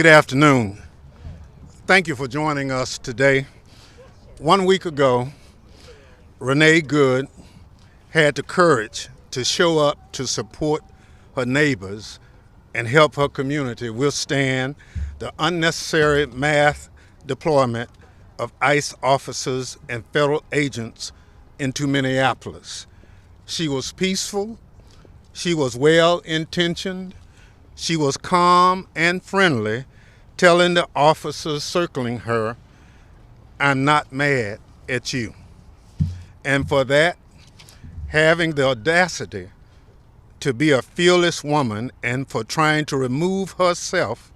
Good afternoon. Thank you for joining us today. 1 week ago, Renee Good had the courage to show up to support her neighbors and help her community withstand the unnecessary mass deployment of ICE officers and federal agents into Minneapolis. She was peaceful, she was well-intentioned, she was calm and friendly, telling the officers circling her, "I'm not mad at you." And for that, having the audacity to be a fearless woman and for trying to remove herself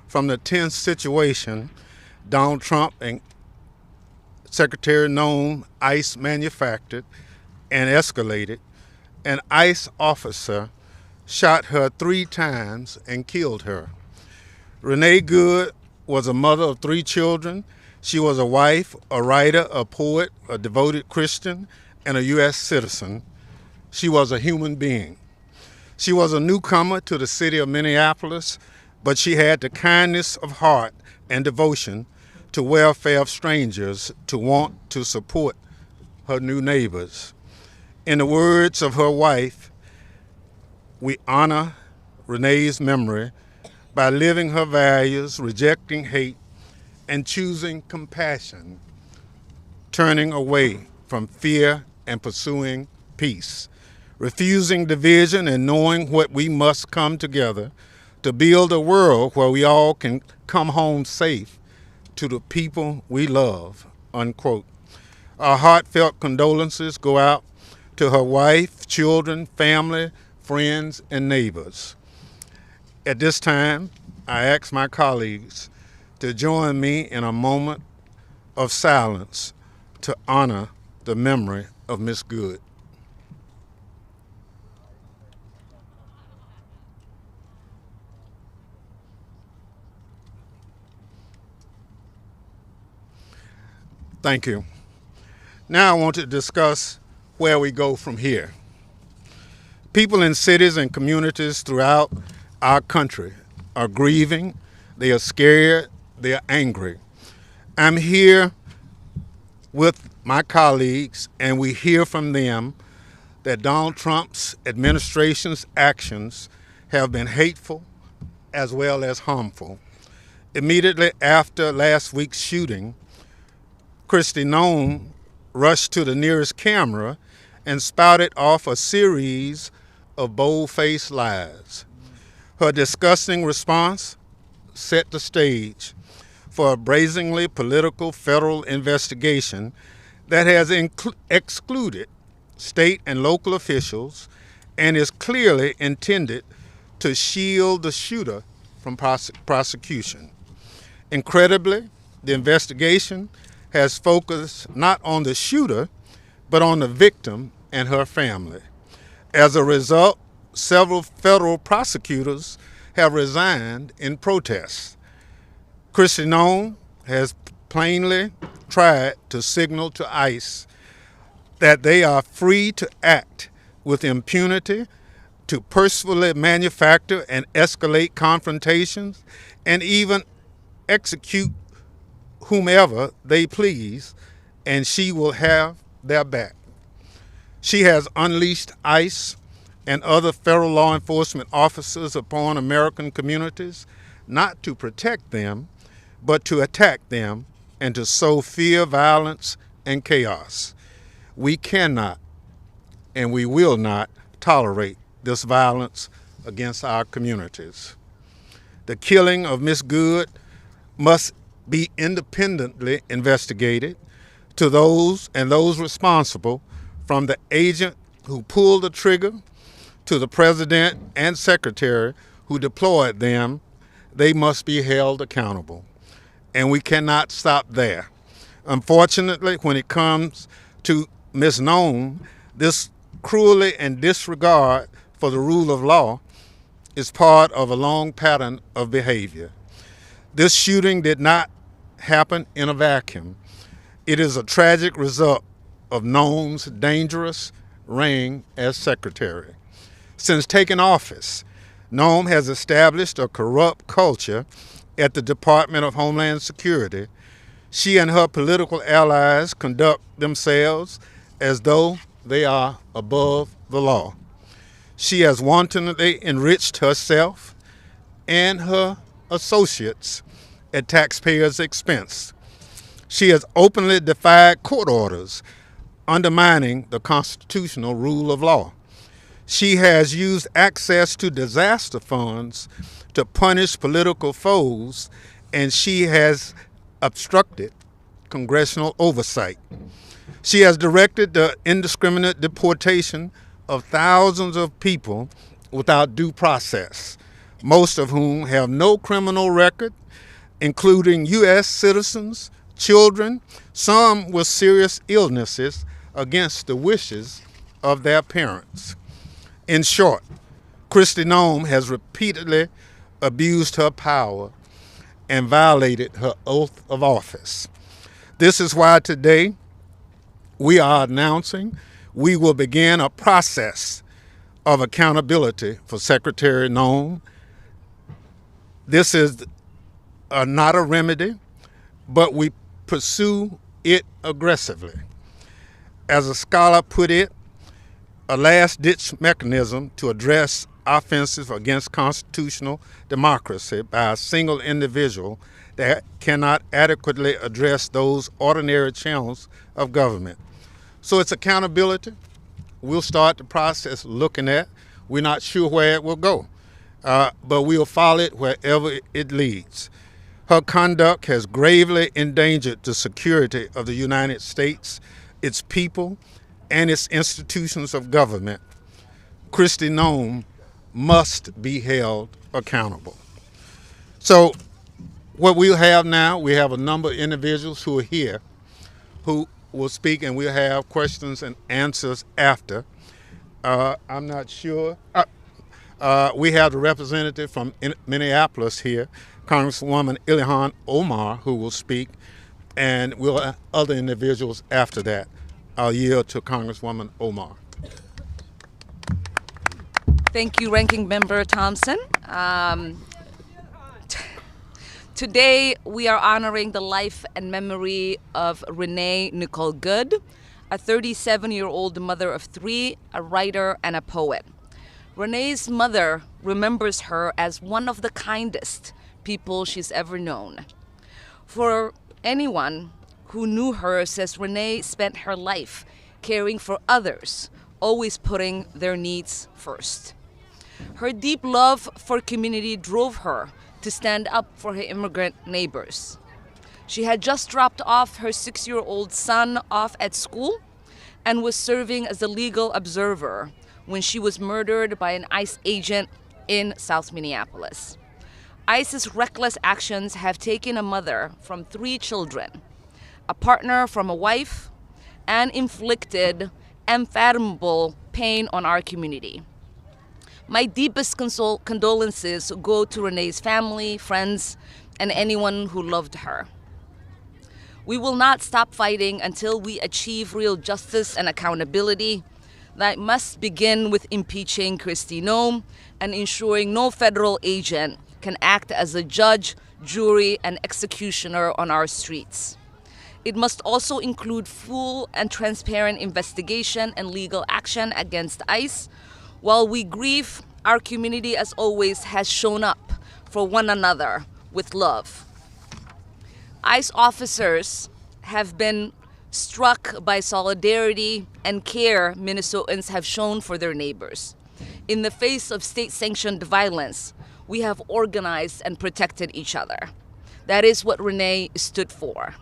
from the tense situation Donald Trump and Secretary Noem ICE manufactured and escalated, an ICE officer shot her 3 times and killed her. Renee Good was a mother of 3 children. She was a wife, a writer, a poet, a devoted Christian, and a U.S. citizen. She was a human being. She was a newcomer to the city of Minneapolis, but she had the kindness of heart and devotion to welfare of strangers to want to support her new neighbors. In the words of her wife, we honor Renee's memory by living her values, rejecting hate, and choosing compassion, turning away from fear and pursuing peace, refusing division and knowing what we must come together to build a world where we all can come home safe to the people we love, unquote. Our heartfelt condolences go out to her wife, children, family, friends, and neighbors. At this time, I ask my colleagues to join me in a moment of silence to honor the memory of Miss Good. Thank you. Now I want to discuss where we go from here. People in cities and communities throughout our country are grieving, they are scared, they are angry. I'm here with my colleagues, and we hear from them that Donald Trump's administration's actions have been hateful as well as harmful. Immediately after last week's shooting, Kristi Noem rushed to the nearest camera and spouted off a series of bold-faced lies. Her disgusting response set the stage for a brazenly political federal investigation that has excluded state and local officials and is clearly intended to shield the shooter from prosecution. Incredibly, the investigation has focused not on the shooter, but on the victim and her family. As a result, several federal prosecutors have resigned in protest. Kristi Noem has plainly tried to signal to ICE that they are free to act with impunity, to purposefully manufacture and escalate confrontations, and even execute whomever they please, and she will have their back. She has unleashed ICE and other federal law enforcement officers upon American communities, not to protect them, but to attack them and to sow fear, violence, and chaos. We cannot and we will not tolerate this violence against our communities. The killing of Miss Good must be independently investigated to those responsible, from the agent who pulled the trigger to the president and secretary who deployed them. They must be held accountable. And we cannot stop there. Unfortunately, when it comes to Ms. Noem, this cruelty and disregard for the rule of law is part of a long pattern of behavior. This shooting did not happen in a vacuum. It is a tragic result of Noem's dangerous reign as secretary. Since taking office, Noem has established a corrupt culture at the Department of Homeland Security. She and her political allies conduct themselves as though they are above the law. She has wantonly enriched herself and her associates at taxpayers' expense. She has openly defied court orders, undermining the constitutional rule of law. She has used access to disaster funds to punish political foes, and she has obstructed congressional oversight. She has directed the indiscriminate deportation of thousands of people without due process, most of whom have no criminal record, including U.S. citizens, children, some with serious illnesses against the wishes of their parents. In short, Kristi Noem has repeatedly abused her power and violated her oath of office. This is why today we are announcing we will begin a process of accountability for Secretary Noem. This is not a remedy, but we pursue it aggressively. As a scholar put it, a last-ditch mechanism to address offenses against constitutional democracy by a single individual that cannot adequately address those ordinary channels of government. So it's accountability. We'll start the process looking at. We're not sure where it will go, but we'll follow it wherever it leads. Her conduct has gravely endangered the security of the United States, its people, and its institutions of government. Kristi Noem must be held accountable. So what we'll have now, we have a number of individuals who are here who will speak, and we'll have questions and answers after. I'm not sure. We have the representative from Minneapolis here, Congresswoman Ilhan Omar, who will speak, and we'll have other individuals after that. I'll yield to Congresswoman Omar. Thank you, Ranking Member Thompson. Today, we are honoring the life and memory of Renee Nicole Good, a 37-year-old mother of three, a writer, and a poet. Renee's mother remembers her as one of the kindest people she's ever known. For anyone who knew her, says Renee spent her life caring for others, always putting their needs first. Her deep love for community drove her to stand up for her immigrant neighbors. She had just dropped off her 6-year-old son off at school and was serving as a legal observer when she was murdered by an ICE agent in South Minneapolis. ICE's reckless actions have taken a mother from 3 children, a partner from a wife, and inflicted unfathomable pain on our community. My deepest condolences go to Renee's family, friends, and anyone who loved her. We will not stop fighting until we achieve real justice and accountability. That must begin with impeaching Kristi Noem and ensuring no federal agent can act as a judge, jury, and executioner on our streets. It must also include full and transparent investigation and legal action against ICE. While we grieve, our community, as always, has shown up for one another with love. ICE officers have been struck by solidarity and care Minnesotans have shown for their neighbors. In the face of state-sanctioned violence, we have organized and protected each other. That is what Renee stood for.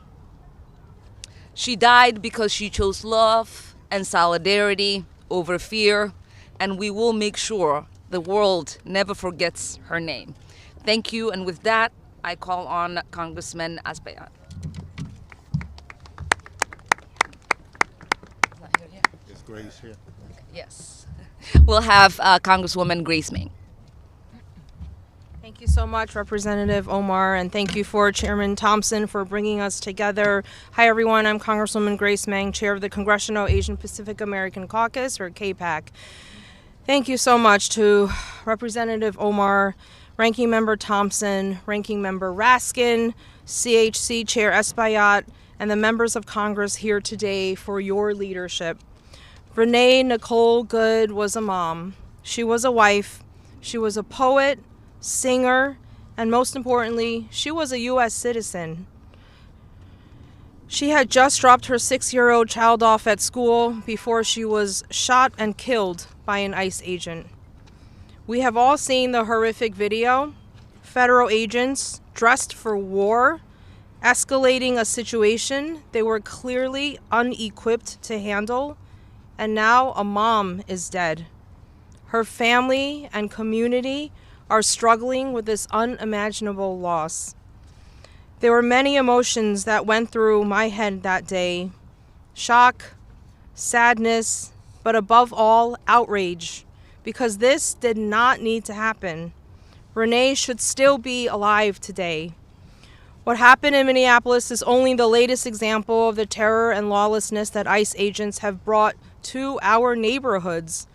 She died because she chose love and solidarity over fear, and we will make sure the world never forgets her name. Thank you, and with that, I call on Congressman Asbayat. Is Grace here? Yes. We'll have Congresswoman Grace Minn. Thank you so much, Representative Omar, and thank you for Chairman Thompson for bringing us together. Hi, everyone. I'm Congresswoman Grace Minn, Chair of the Congressional Asian Pacific American Caucus, or CAPAC. Thank you so much to Representative Omar, Ranking Member Thompson, Ranking Member Raskin, CHC Chair Espaillat, and the members of Congress here today for your leadership. Renee Nicole Good was a mom. She was a wife. She was a poet, singer, and most importantly, she was a U.S. citizen. She had just dropped her 6-year-old child off at school before she was shot and killed by an ICE agent. We have all seen the horrific video. Federal agents dressed for war, escalating a situation they were clearly unequipped to handle, and now a mom is dead. Her family and community are struggling with this unimaginable loss. There were many emotions that went through my head that day. Shock, sadness, but above all, outrage, because this did not need to happen. Renee should still be alive today. What happened in Minneapolis is only the latest example of the terror and lawlessness that ICE agents have brought to our neighborhoods.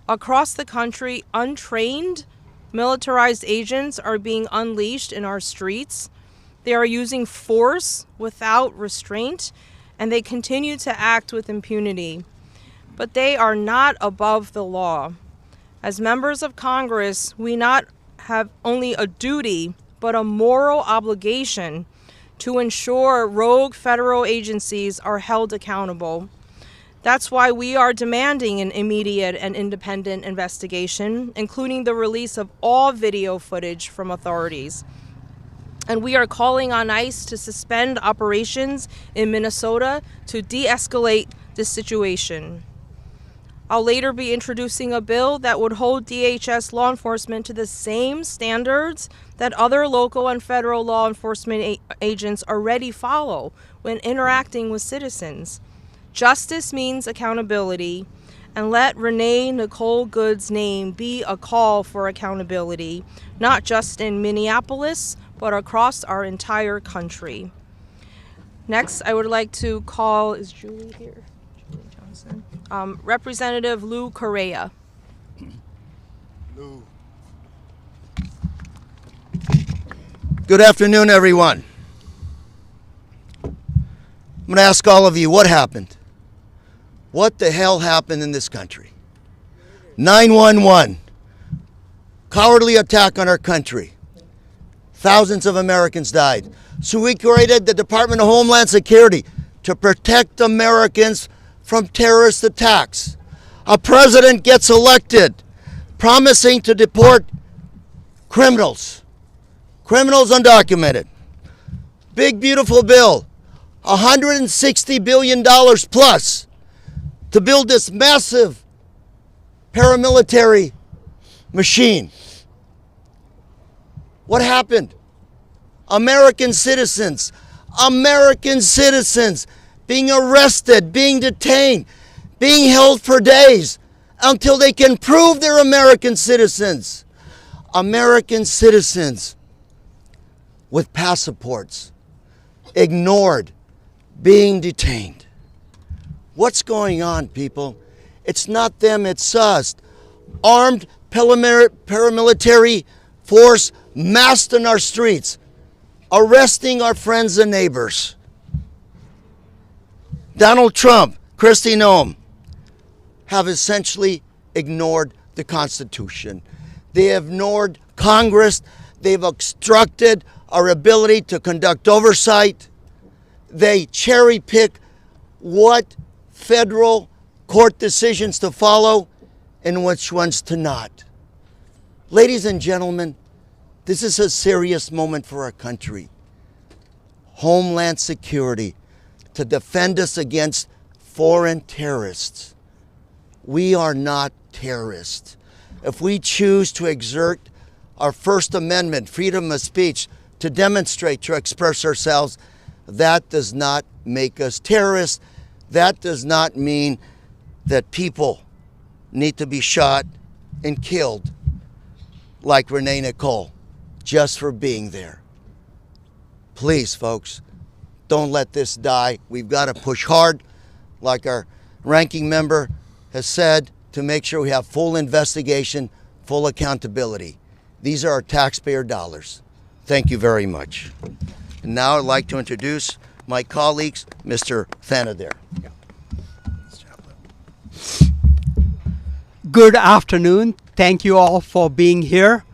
Across the country, untrained, militarized agents are being unleashed in our streets. They are using force without restraint, and they continue to act with impunity. But they are not above the law. As members of Congress, we not have only a duty, but a moral obligation to ensure rogue federal agencies are held accountable. That's why we are demanding an immediate and independent investigation, including the release of all video footage from authorities. And we are calling on ICE to suspend operations in Minnesota to de-escalate this situation. I'll later be introducing a bill that would hold DHS law enforcement to the same standards that other local and federal law enforcement agents already follow when interacting with citizens. Justice means accountability, and let Renee Nicole Good's name be a call for accountability, not just in Minneapolis, but across our entire country. Next, I would like to call, is Julie here? Julie Johnson. Representative Lou Correa. Lou. Good afternoon, everyone. I'm going to ask all of you, what happened? What the hell happened in this country? 911, cowardly attack on our country. Thousands of Americans died. So we created the Department of Homeland Security to protect Americans from terrorist attacks. A president gets elected promising to deport criminals undocumented. Big, beautiful bill, $160 billion plus to build this massive paramilitary machine. What happened? American citizens being arrested, being detained, being held for days until they can prove they're American citizens. American citizens with passports ignored, being detained. What's going on, people? It's not them, it's us. Armed paramilitary force massed in our streets, arresting our friends and neighbors. Donald Trump, Kristi, Noem have essentially ignored the Constitution. They have ignored Congress. They've obstructed our ability to conduct oversight. They cherry pick what federal court decisions to follow and which ones to not. Ladies and gentlemen, this is a serious moment for our country. Homeland Security, to defend us against foreign terrorists. We are not terrorists. If we choose to exert our First Amendment, freedom of speech, to demonstrate, to express ourselves, that does not make us terrorists. That does not mean that people need to be shot and killed like Renee Nicole just for being there. Please, folks, don't let this die. We've got to push hard, like our ranking member has said. to make sure we have full investigation, full accountability. These are our taxpayer dollars. Thank you very much. And now I'd like to introduce my colleagues, Mr. Thanader. Good afternoon. Thank you all for being here.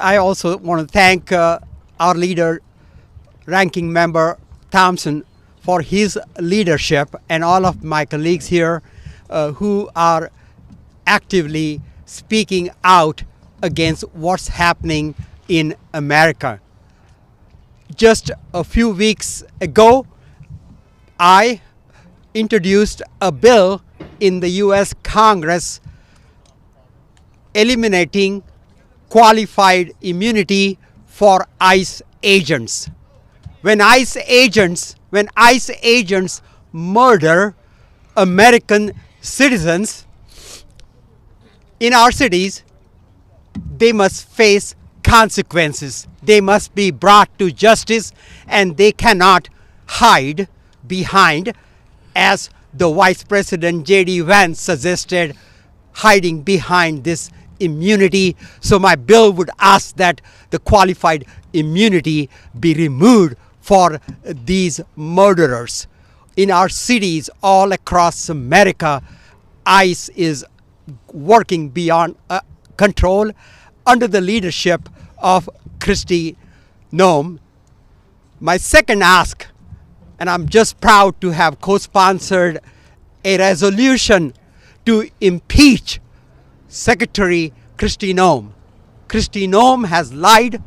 I also want to thank our leader, Ranking Member Thompson, for his leadership, and all of my colleagues here who are actively speaking out against what's happening in America. Just a few weeks ago, I introduced a bill in the U.S. Congress eliminating qualified immunity for ICE agents. When ICE agents murder American citizens in our cities, they must face consequences. They must be brought to justice, and they cannot hide behind, as the Vice President J.D. Vance suggested, hiding behind this immunity. So my bill would ask that the qualified immunity be removed for these murderers. In our cities all across America, ICE is working beyond control under the leadership of Kristi, Noem. My second ask, and I'm just proud to have co-sponsored a resolution to impeach Secretary Kristi Noem. Kristi Noem has lied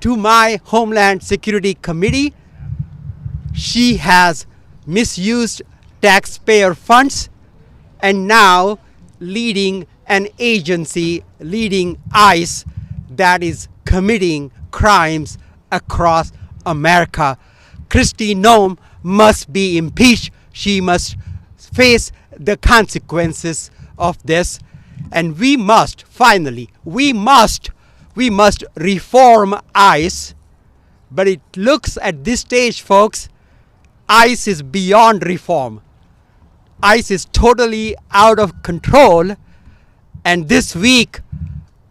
to my Homeland Security Committee. She has misused taxpayer funds and now leading an agency, leading ICE, that is committing crimes across America. Kristi Noem must be impeached. She must face the consequences of this. And we must, finally, we must reform ICE. But it looks at this stage, folks, ICE is beyond reform. ICE is totally out of control. And this week,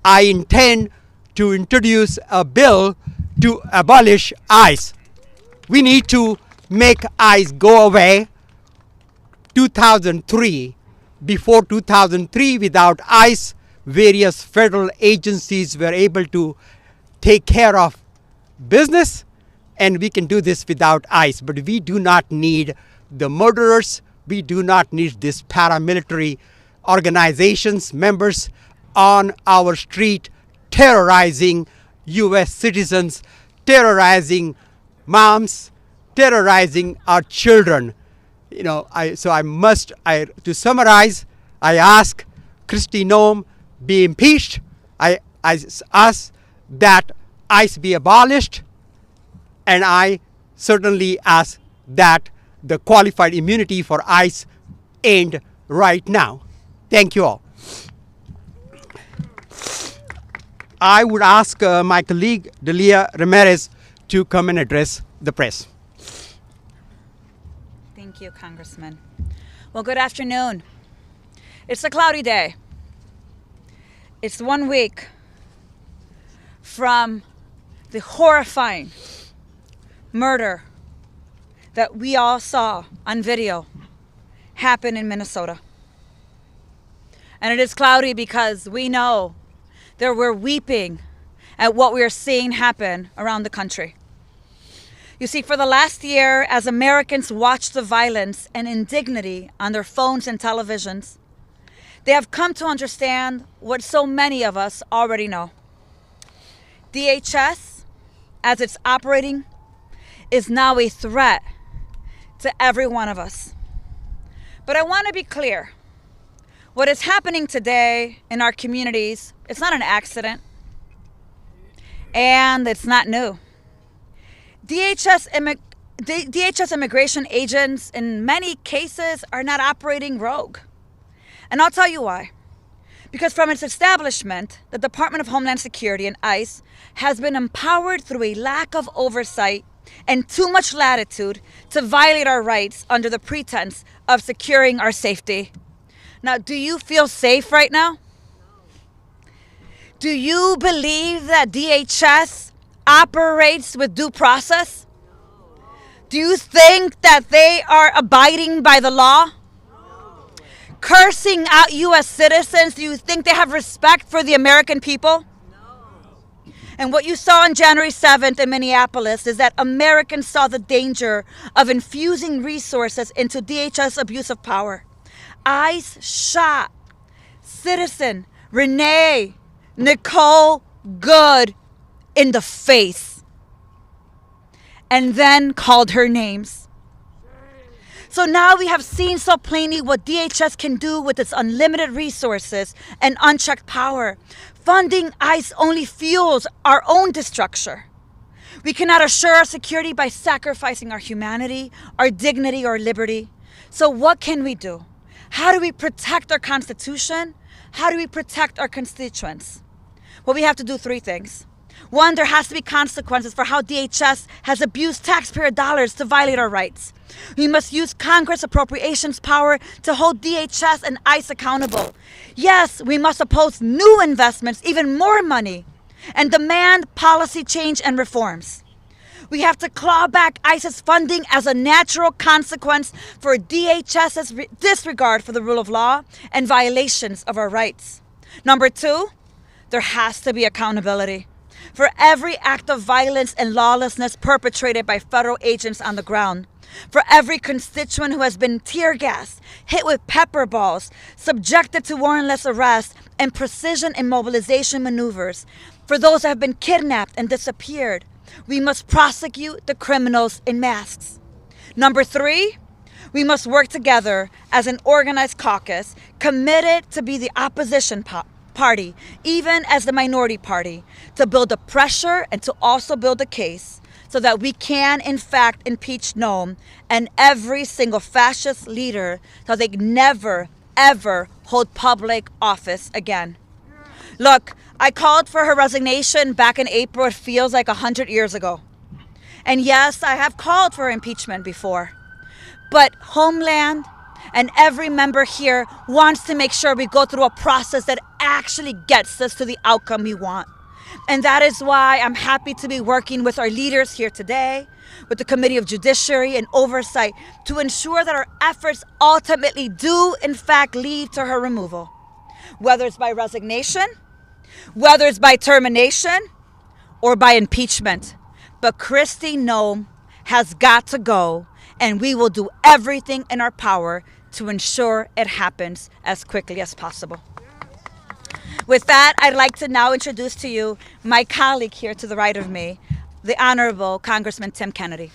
I intend to introduce a bill to abolish ICE. We need to make ICE go away. 2003, before 2003, without ICE, various federal agencies were able to take care of business, and we can do this without ICE. But we do not need the murderers. We do not need this paramilitary organizations, members on our street terrorizing U.S. citizens, terrorizing moms, terrorizing our children. You know, to summarize, I ask Kristi Noem be impeached. I ask that ICE be abolished, and I certainly ask that the qualified immunity for ICE end right now. Thank you all. I would ask my colleague Delia Ramirez to come and address the press. Thank you, Congressman. Well, good afternoon. It's a cloudy day. It's 1 week from the horrifying murder that we all saw on video happen in Minnesota. And it is cloudy because we know that we're weeping at what we are seeing happen around the country. You see, for the last year, as Americans watch the violence and indignity on their phones and televisions, they have come to understand what so many of us already know. DHS, as it's operating, is now a threat to every one of us. But I want to be clear. What is happening today in our communities, it's not an accident, and it's not new. DHS immigration agents in many cases are not operating rogue. And I'll tell you why. Because from its establishment, the Department of Homeland Security and ICE has been empowered through a lack of oversight and too much latitude to violate our rights under the pretense of securing our safety. Now, do you feel safe right now? Do you believe that DHS operates with due process? Do you think that they are abiding by the law? Cursing out U.S. citizens, do you think they have respect for the American people? And what you saw on January 7th in Minneapolis is that Americans saw the danger of infusing resources into DHS abuse of power. ICE shot citizen Renee Nicole Good in the face and then called her names. So now we have seen so plainly what DHS can do with its unlimited resources and unchecked power. Funding ICE only fuels our own destruction. We cannot assure our security by sacrificing our humanity, our dignity, or liberty. So what can we do? How do we protect our Constitution? How do we protect our constituents? Well, we have to do three things. One, there has to be consequences for how DHS has abused taxpayer dollars to violate our rights. We must use Congress appropriations power to hold DHS and ICE accountable. Yes, we must oppose new investments, even more money, and demand policy change and reforms. We have to claw back ICE's funding as a natural consequence for DHS's disregard for the rule of law and violations of our rights. Number two, there has to be accountability for every act of violence and lawlessness perpetrated by federal agents on the ground. For every constituent who has been tear gassed, hit with pepper balls, subjected to warrantless arrest and precision immobilization maneuvers. For those that have been kidnapped and disappeared, we must prosecute the criminals in masks. Number three, we must work together as an organized caucus committed to be the opposition party, even as the minority party, to build the pressure and to also build a case so that we can, in fact, impeach Noem and every single fascist leader so they never, ever hold public office again. Look, I called for her resignation back in April. It feels like 100 years ago. And yes, I have called for impeachment before. But Homeland and every member here wants to make sure we go through a process that actually gets us to the outcome we want. And that is why I'm happy to be working with our leaders here today, with the Committee of Judiciary and Oversight, to ensure that our efforts ultimately do, in fact, lead to her removal. Whether it's by resignation, whether it's by termination, or by impeachment. But Kristi Noem has got to go, and we will do everything in our power to ensure it happens as quickly as possible. With that, I'd like to now introduce to you my colleague here to the right of me, the Honorable Congressman Tim Kennedy.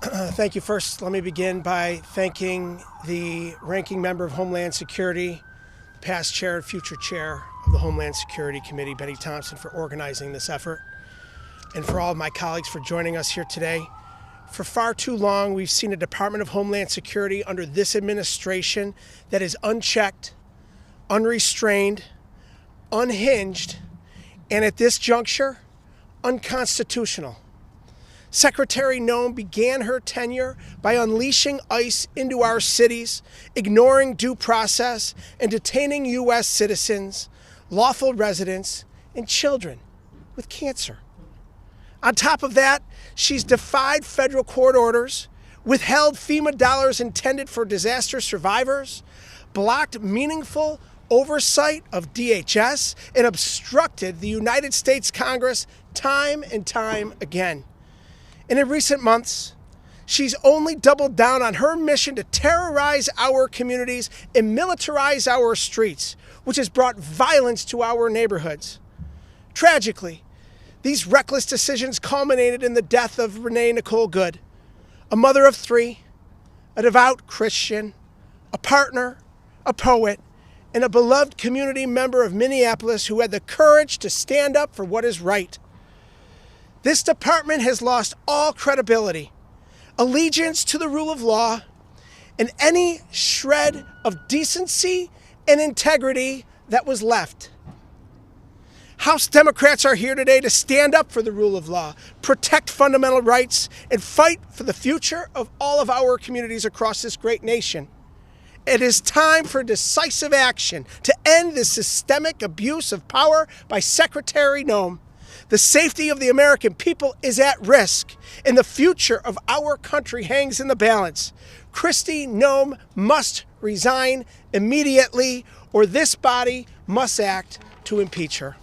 Thank you. First, let me begin by thanking the ranking member of Homeland Security, past chair and future chair of the Homeland Security Committee, Bennie Thompson, for organizing this effort, and for all of my colleagues for joining us here today. For far too long, we've seen a Department of Homeland Security under this administration that is unchecked, unrestrained, unhinged, and at this juncture, unconstitutional. Secretary Noem began her tenure by unleashing ICE into our cities, ignoring due process, and detaining U.S. citizens, lawful residents, and children with cancer. On top of that, she's defied federal court orders, withheld FEMA dollars intended for disaster survivors, blocked meaningful oversight of DHS, and obstructed the United States Congress time and time again. And in recent months, she's only doubled down on her mission to terrorize our communities and militarize our streets, which has brought violence to our neighborhoods. Tragically, these reckless decisions culminated in the death of Renee Nicole Good, a mother of three, a devout Christian, a partner, a poet, and a beloved community member of Minneapolis who had the courage to stand up for what is right. This department has lost all credibility, allegiance to the rule of law, and any shred of decency and integrity that was left. House Democrats are here today to stand up for the rule of law, protect fundamental rights, and fight for the future of all of our communities across this great nation. It is time for decisive action to end this systemic abuse of power by Secretary Noem. The safety of the American people is at risk, and the future of our country hangs in the balance. Kristi Noem must resign immediately, or this body must act to impeach her.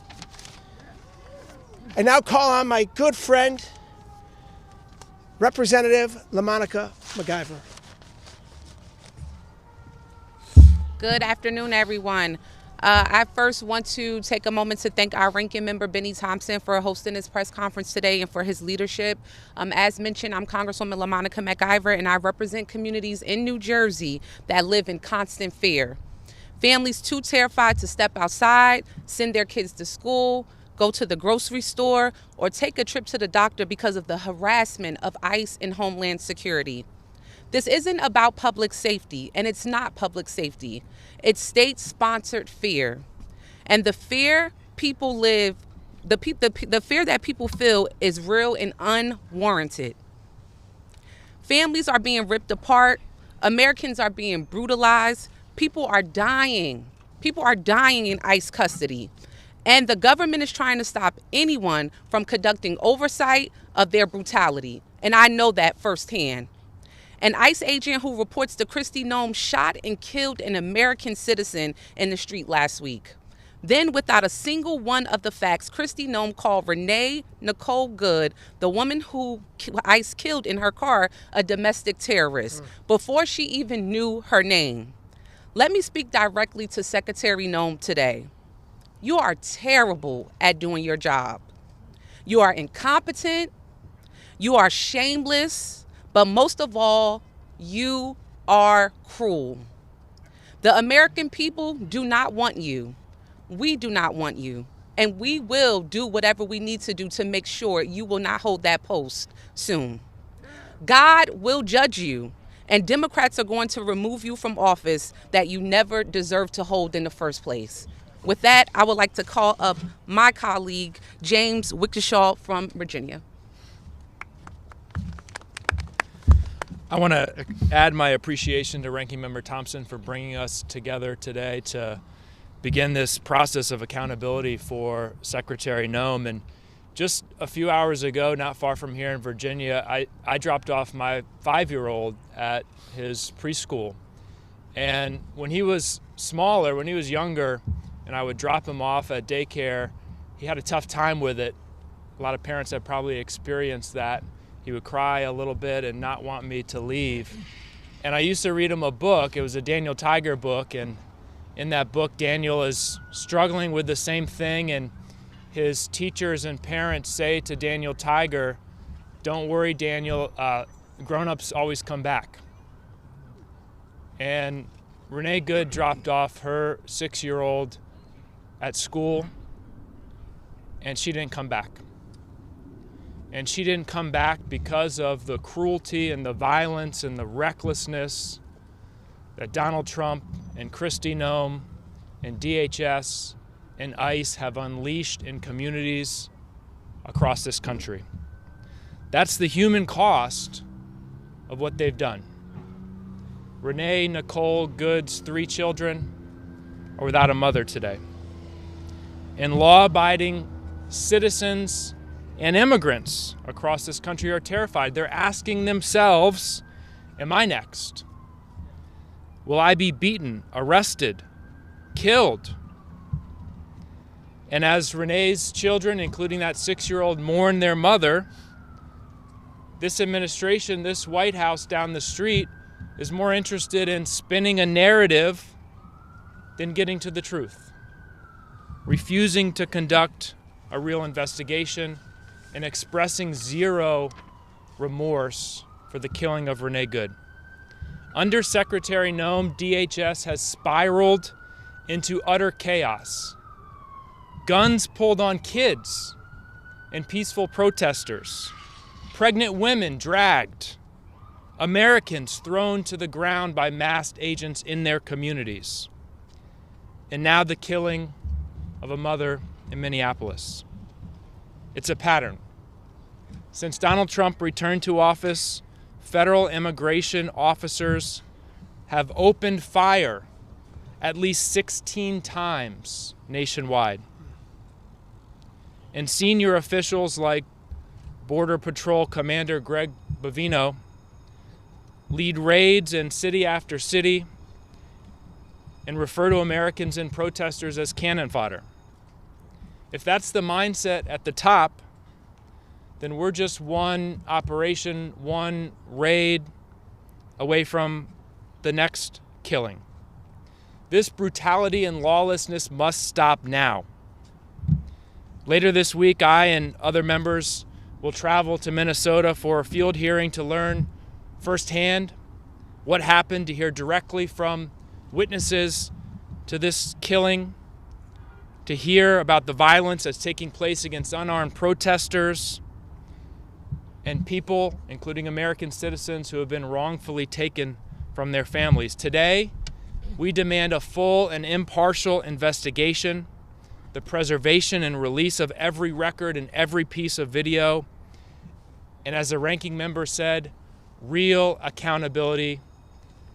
I now call on my good friend, Representative LaMonica McIver. Good afternoon, everyone. I first want to take a moment to thank our ranking member, Bennie Thompson, for hosting this press conference today and for his leadership. As mentioned, I'm Congresswoman LaMonica McIver, and I represent communities in New Jersey that live in constant fear. Families too terrified to step outside, send their kids to school, go to the grocery store, or take a trip to the doctor because of the harassment of ICE and Homeland Security. This isn't about public safety, and it's not public safety. It's state-sponsored fear. And the fear people live, the fear that people feel is real and unwarranted. Families are being ripped apart. Americans are being brutalized. People are dying. People are dying in ICE custody. And the government is trying to stop anyone from conducting oversight of their brutality. And I know that firsthand. An ICE agent who reports to Kristi Noem shot and killed an American citizen in the street last week. Then, without a single one of the facts, Kristi Noem called Renee Nicole Good, the woman who ICE killed in her car, a domestic terrorist, before she even knew her name. Let me speak directly to Secretary Noem today. You are terrible at doing your job. You are incompetent. You are shameless. But most of all, you are cruel. The American people do not want you. We do not want you. And we will do whatever we need to do to make sure you will not hold that post soon. God will judge you, and Democrats are going to remove you from office that you never deserved to hold in the first place. With that, I would like to call up my colleague, James Wickeshaw from Virginia. I want to add my appreciation to Ranking Member Thompson for bringing us together today to begin this process of accountability for Secretary Noem. And just a few hours ago, not far from here in Virginia, I dropped off my 5-year-old at his preschool. And when he was smaller, when he was younger, and I would drop him off at daycare, he had a tough time with it. A lot of parents have probably experienced that. He would cry a little bit and not want me to leave. And I used to read him a book. It was a Daniel Tiger book, and in that book, Daniel is struggling with the same thing, and his teachers and parents say to Daniel Tiger, "Don't worry, Daniel, grown-ups always come back." And Renee Good dropped off her 6-year-old at school, and she didn't come back. And she didn't come back because of the cruelty and the violence and the recklessness that Donald Trump and Kristi Noem and DHS and ICE have unleashed in communities across this country. That's the human cost of what they've done. Renee Nicole Good's 3 children are without a mother today. And law-abiding citizens and immigrants across this country are terrified. They're asking themselves, am I next? Will I be beaten, arrested, killed? And as Renee's children, including that 6-year-old, mourn their mother, this administration, this White House down the street, is more interested in spinning a narrative than getting to the truth, refusing to conduct a real investigation, and expressing zero remorse for the killing of Renee Good. Under Secretary Noem, DHS has spiraled into utter chaos. Guns pulled on kids and peaceful protesters, pregnant women dragged, Americans thrown to the ground by masked agents in their communities, and now the killing of a mother in Minneapolis. It's a pattern. Since Donald Trump returned to office, federal immigration officers have opened fire at least 16 times nationwide. And senior officials like Border Patrol Commander Greg Bovino lead raids in city after city and refer to Americans and protesters as cannon fodder. If that's the mindset at the top, then we're just one operation, one raid away from the next killing. This brutality and lawlessness must stop now. Later this week, I and other members will travel to Minnesota for a field hearing to learn firsthand what happened, to hear directly from witnesses to this killing, to hear about the violence that's taking place against unarmed protesters and people, including American citizens, who have been wrongfully taken from their families. Today, we demand a full and impartial investigation, the preservation and release of every record and every piece of video, and as the ranking member said, real accountability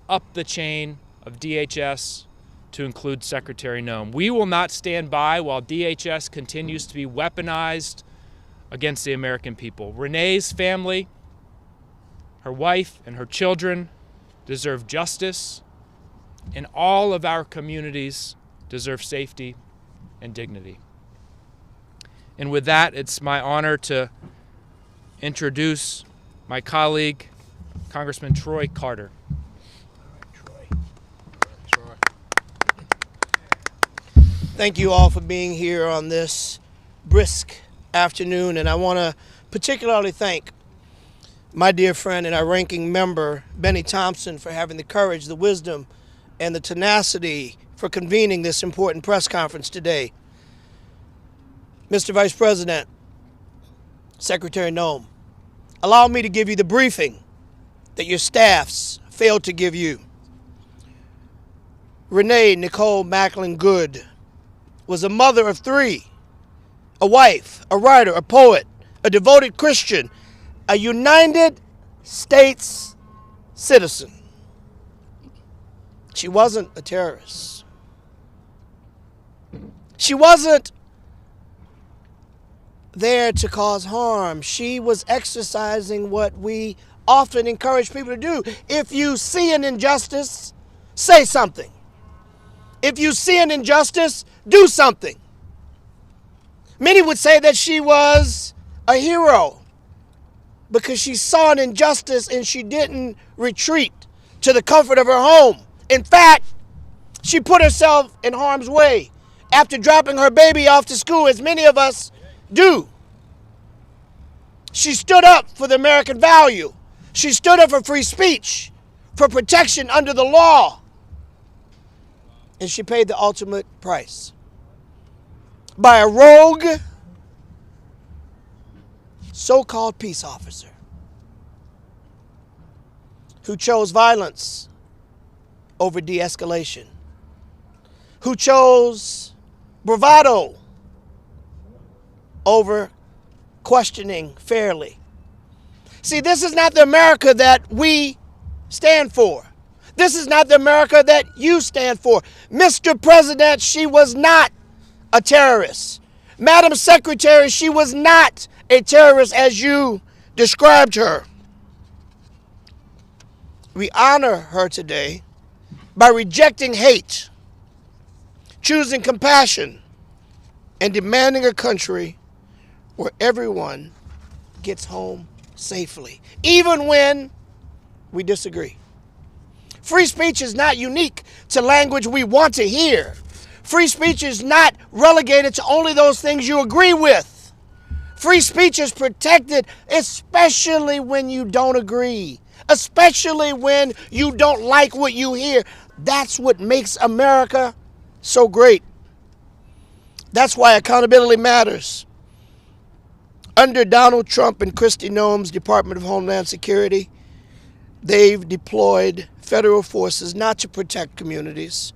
up the chain of DHS to include Secretary Noem. We will not stand by while DHS continues to be weaponized against the American people. Renee's family, her wife, and her children deserve justice, and all of our communities deserve safety and dignity. And with that, it's my honor to introduce my colleague, Congressman Troy Carter. Thank you all for being here on this brisk afternoon, and I want to particularly thank my dear friend and our ranking member, Bennie Thompson, for having the courage, the wisdom, and the tenacity for convening this important press conference today. Mr. Vice President, Secretary Noem, allow me to give you the briefing that your staffs failed to give you. Renee Nicole Macklin Good was a mother of three, a wife, a writer, a poet, a devoted Christian, a United States citizen. She wasn't a terrorist. She wasn't there to cause harm. She was exercising what we often encourage people to do. If you see an injustice, say something. If you see an injustice, do something. Many would say that she was a hero because she saw an injustice and she didn't retreat to the comfort of her home. In fact, she put herself in harm's way after dropping her baby off to school, as many of us do. She stood up for the American value. She stood up for free speech, for protection under the law. And she paid the ultimate price by a rogue, so-called peace officer who chose violence over de-escalation, who chose bravado over questioning fairly. See, this is not the America that we stand for. This is not the America that you stand for. Mr. President, she was not a terrorist. Madam Secretary, she was not a terrorist as you described her. We honor her today by rejecting hate, choosing compassion, and demanding a country where everyone gets home safely, even when we disagree. Free speech is not unique to language we want to hear. Free speech is not relegated to only those things you agree with. Free speech is protected, especially when you don't agree, especially when you don't like what you hear. That's what makes America so great. That's why accountability matters. Under Donald Trump and Kristi Noem's Department of Homeland Security, they've deployed federal forces not to protect communities,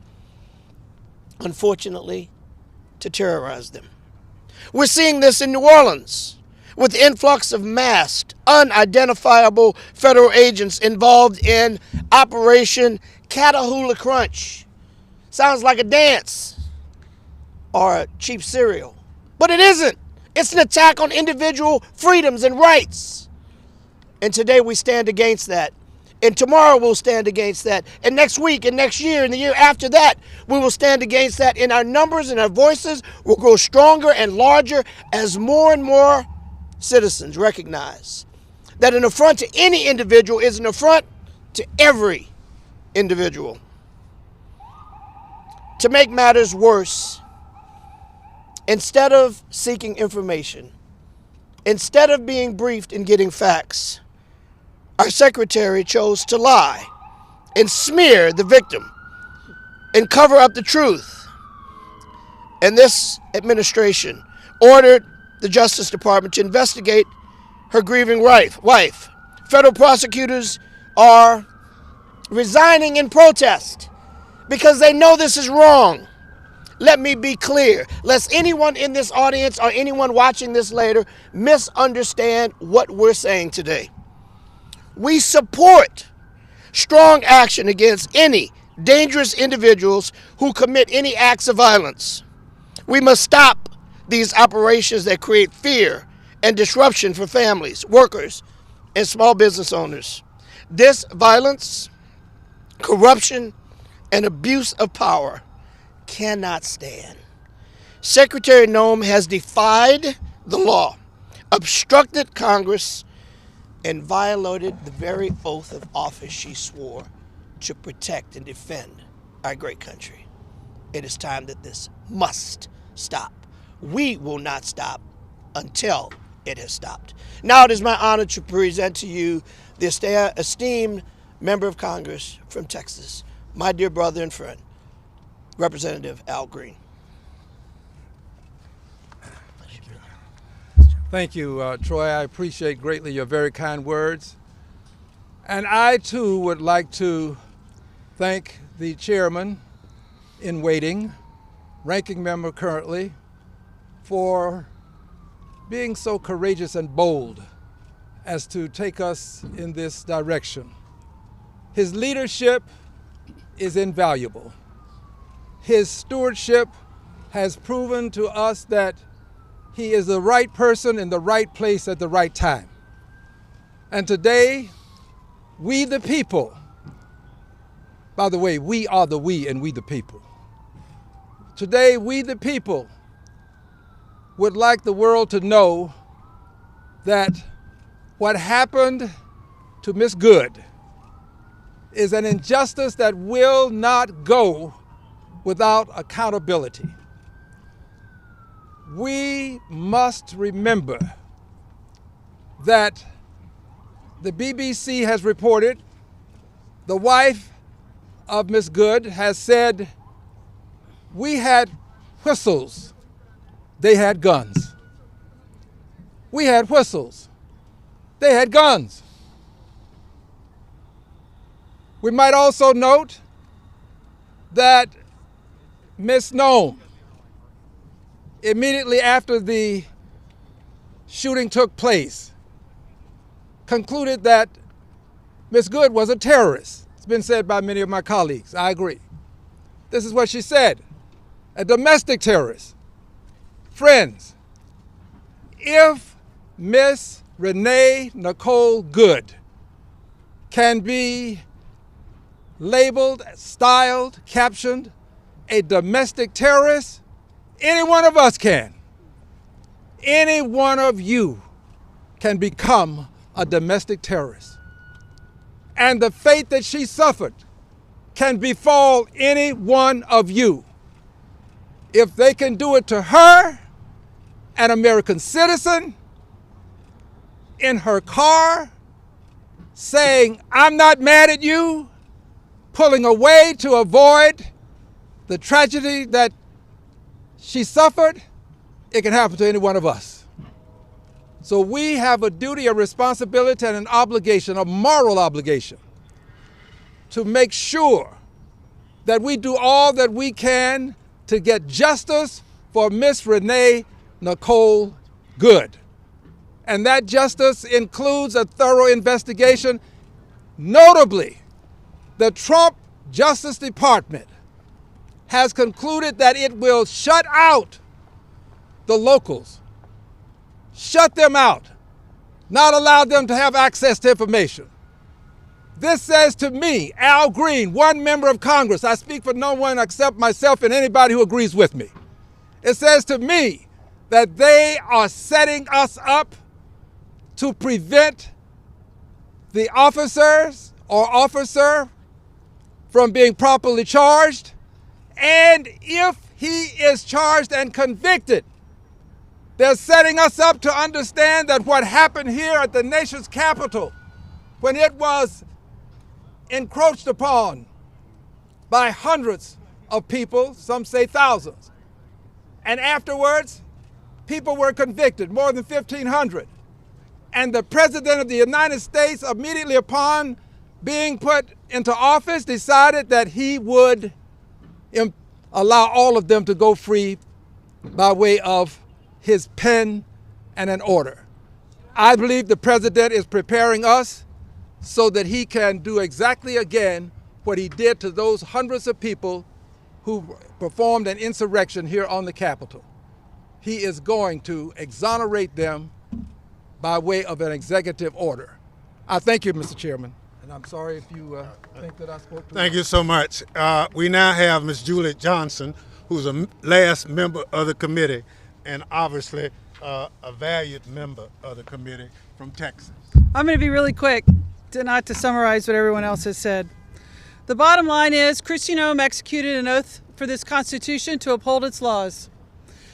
unfortunately, to terrorize them. We're seeing this in New Orleans with the influx of masked, unidentifiable federal agents involved in Operation Catahoula Crunch. Sounds like a dance or a cheap cereal, but it isn't. It's an attack on individual freedoms and rights. And today we stand against that. And tomorrow we'll stand against that. And next week and next year and the year after that, we will stand against that. And our numbers and our voices will grow stronger and larger as more and more citizens recognize that an affront to any individual is an affront to every individual. To make matters worse, instead of seeking information, instead of being briefed and getting facts, our secretary chose to lie and smear the victim and cover up the truth. And this administration ordered the Justice Department to investigate her grieving wife. Federal prosecutors are resigning in protest because they know this is wrong. Let me be clear, lest anyone in this audience or anyone watching this later misunderstand what we're saying today. We support strong action against any dangerous individuals who commit any acts of violence. We must stop these operations that create fear and disruption for families, workers, and small business owners. This violence, corruption, and abuse of power cannot stand. Secretary Noem has defied the law, obstructed Congress, and violated the very oath of office she swore to protect and defend our great country. It is time that this must stop. We will not stop until it has stopped. Now it is my honor to present to you the esteemed member of Congress from Texas, my dear brother and friend, Representative Al Green. Thank you, Troy. I appreciate greatly your very kind words. And I, too, would like to thank the chairman in waiting, ranking member currently, for being so courageous and bold as to take us in this direction. His leadership is invaluable. His stewardship has proven to us that he is the right person in the right place at the right time. And today, we the people, by the way, we are the we and we the people. Today, we the people would like the world to know that what happened to Miss Good is an injustice that will not go without accountability. We must remember that the BBC has reported the wife of Miss Good has said, we had whistles, they had guns. We had whistles, they had guns. We might also note that Miss Noem, immediately after the shooting took place, concluded that Ms. Good was a terrorist. It's been said by many of my colleagues. I agree. This is what she said, a domestic terrorist. Friends, if Miss Renee Nicole Good can be labeled, styled, captioned a domestic terrorist, any one of us can. Any one of you can become a domestic terrorist. And the fate that she suffered can befall any one of you. If they can do it to her, an American citizen, in her car, saying, I'm not mad at you, pulling away to avoid the tragedy that she suffered, it can happen to any one of us. So we have a duty, a responsibility, and an obligation, a moral obligation, to make sure that we do all that we can to get justice for Miss Renee Nicole Good. And that justice includes a thorough investigation. Notably, the Trump Justice Department has concluded that it will shut out the locals, shut them out, not allow them to have access to information. This says to me, Al Green, one member of Congress, I speak for no one except myself and anybody who agrees with me. It says to me that they are setting us up to prevent the officers or officer from being properly charged. And if he is charged and convicted, they're setting us up to understand that what happened here at the nation's capital, when it was encroached upon by hundreds of people, some say thousands, and afterwards, people were convicted, more than 1,500. And the President of the United States, immediately upon being put into office, decided that he would allow all of them to go free by way of his pen and an order. I believe the President is preparing us so that he can do exactly again what he did to those hundreds of people who performed an insurrection here on the Capitol. He is going to exonerate them by way of an executive order. I thank you, Mr. Chairman, and I'm sorry if you think that I spoke too Thank much. you so much. We now have Ms. Juliet Johnson, who's a last member of the committee and obviously a valued member of the committee from Texas. I'm going to be really quick, not to summarize what everyone else has said. The bottom line is Kristi Noem executed an oath for this Constitution to uphold its laws.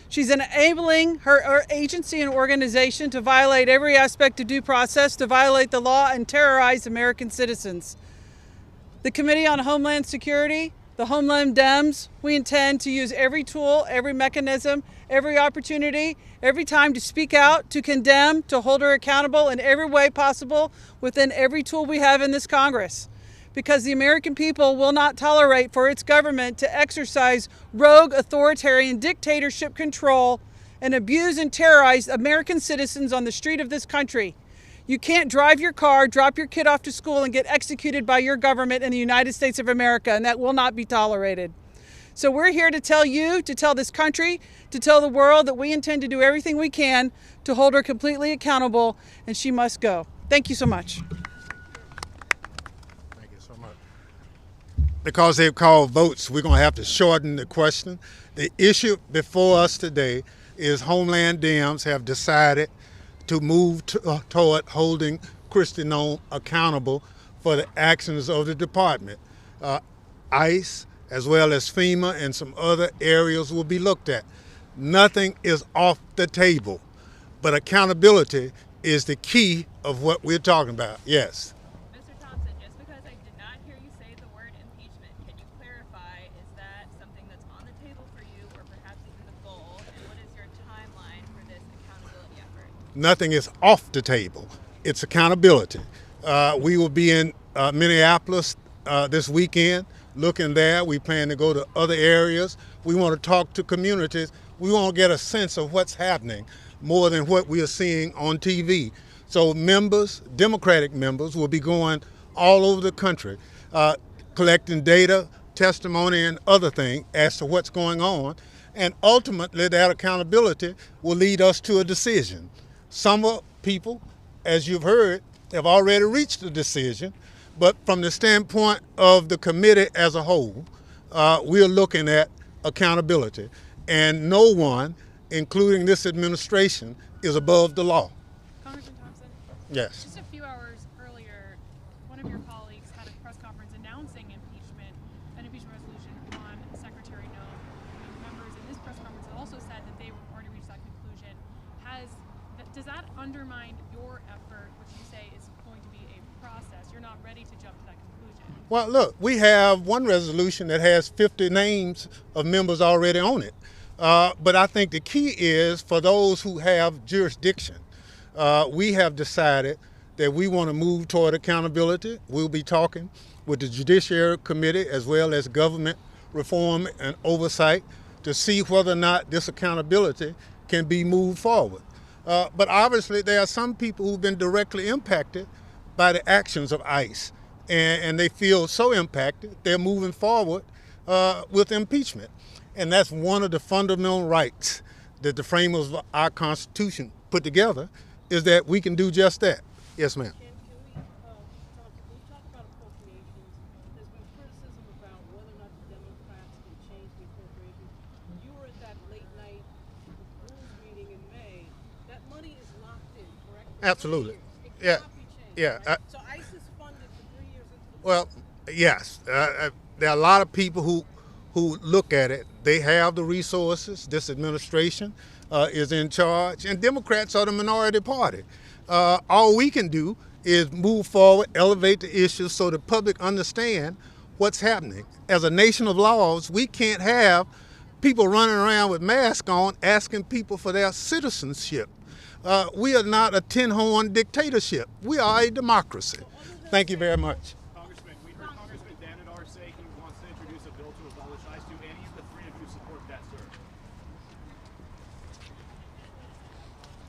She's enabling her agency and organization to violate every aspect of due process, to violate the law and terrorize American citizens. The Committee on Homeland Security, the Homeland Dems, we intend to use every tool, every mechanism, every opportunity, every time to speak out, to condemn, to hold her accountable in every way possible within every tool we have in this Congress. Because the American people will not tolerate for its government to exercise rogue authoritarian dictatorship control and abuse and terrorize American citizens on the street of this country. You can't drive your car, drop your kid off to school, and get executed by your government in the United States of America, and that will not be tolerated. So we're here to tell you, to tell this country, to tell the world that we intend to do everything we can to hold her completely accountable, and she must go. Thank you so much. Because they've called votes, we're going to have to shorten the question. The issue before us today is Homeland Dems have decided to move toward holding Kristi Noem accountable for the actions of the department. ICE, as well as FEMA and some other areas will be looked at. Nothing is off the table, but accountability is the key of what we're talking about. Yes. Nothing is off the table. It's accountability. We will be in Minneapolis this weekend, looking there. We plan to go to other areas. We want to talk to communities. We want to get a sense of what's happening more than what we are seeing on TV. So members, Democratic members, will be going all over the country, collecting data, testimony, and other things as to what's going on. And ultimately, that accountability will lead us to a decision. Some people, as you've heard, have already reached a decision, but from the standpoint of the committee as a whole, we're looking at accountability. And no one, including this administration, is above the law. Congressman Thompson? Yes. Just a few hours earlier, one of your colleagues had a press conference announcing an impeachment resolution on Secretary Noem. Members in this press conference also said that they were already reached that conclusion. Does that undermine your effort, which you say is going to be a process? You're not ready to jump to that conclusion. Well, look, we have one resolution that has 50 names of members already on it. But I think the key is for those who have jurisdiction, we have decided that we want to move toward accountability. We'll be talking with the Judiciary Committee as well as Government Reform and Oversight to see whether or not this accountability can be moved forward. But obviously, there are some people who've been directly impacted by the actions of ICE, and they feel so impacted, they're moving forward with impeachment. And that's one of the fundamental rights that the framers of our Constitution put together, is that we can do just that. Yes, ma'am. Can we talk about appropriations? There's been criticism about whether or not the Democrats can change the appropriations. You were at that late night rules meeting in May. That money is locked in, correct? Absolutely. It Yeah. cannot be changed, Yeah. right? So ICE is funded for 3 years into the Well, yes. There are a lot of people who look at it. They have the resources. This administration is in charge, and Democrats are the minority party. All we can do is move forward, elevate the issues so the public understand what's happening. As a nation of laws, we can't have people running around with masks on asking people for their citizenship. We are not a tin-horn dictatorship. We are a democracy. Thank you very much. Congressman, we heard Congressman Dan say he wants to introduce a bill to abolish ICE. Do any of the three of you support